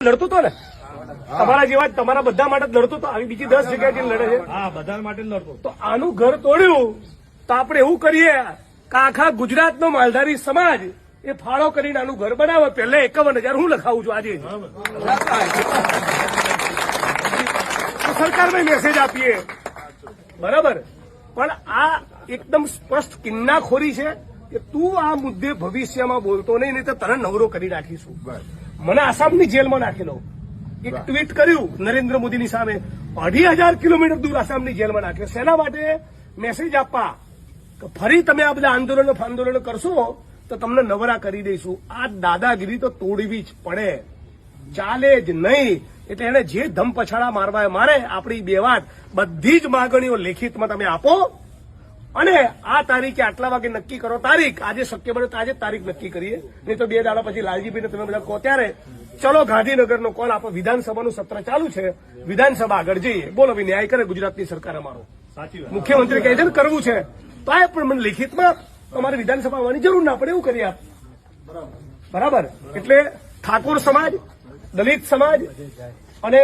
લડતો હતો ને તમારા જેવા તમારા બધા માટે જ લડતો હતો. આવી બીજી 10 જગ્યાએ લડે છે. હા, બધા માટે લડતો. તો આનું ઘર તોડ્યું તો આપણે એવું કરીએ કે આખા ગુજરાતનો માલધારી સમાજ એ ફાળો કરીને આનું ઘર બનાવે. પહેલા 51,000 હું લખાવું છું આજે સરકારને મેસેજ આપીએ, બરાબર. પણ આ એકદમ સ્પષ્ટ કિન્નાખોરી છે કે તું આ મુદ્દે ભવિષ્યમાં બોલતો નહીં તો તને નવરો કરી નાખીશું. મને આસામની જેલમાં નાખેલો એક ટ્વીટ કર્યું નરેન્દ્ર મોદીની સામે, 2,500 કિલોમીટર દૂર આસામની જેલમાં નાખ્યો. શેના માટે? મેસેજ આપવા કે ફરી તમે આ બધા આંદોલનો કરશો તો તમને નવરા કરી દઈશું. આ દાદાગીરી તો તોડવી જ પડે, ચાલે જ નહીં. એટલે એને જે ધમ પછાડા મારવા મારે. આપણી બે વાત, બધી જ માગણીઓ લેખિતમાં તમે આપો અને આ તારીખે આટલા વાગે નક્કી કરો તારીખ. આજે શક્ય બને તો આજે તારીખ નક્કી કરીએ, નહીં તો 2 દાડા પછી લાલજીભાઈને તમે બધા કહો ત્યારે ચલો ગાંધીનગરનો કોલ આપો. વિધાનસભાનું સત્ર ચાલુ છે, વિધાનસભા આગળ જઈએ. બોલો ભાઈ, ન્યાય કરે ગુજરાતની સરકાર અમારો. સાચી વાત. મુખ્યમંત્રી કહે છે ને કરવું છે તો આ પણ મને લેખિતમાં તમારે વિધાનસભા આવવાની જરૂર ના પડે એવું કરી આપ. બરાબર. એટલે ઠાકોર સમાજ, દલિત સમાજ અને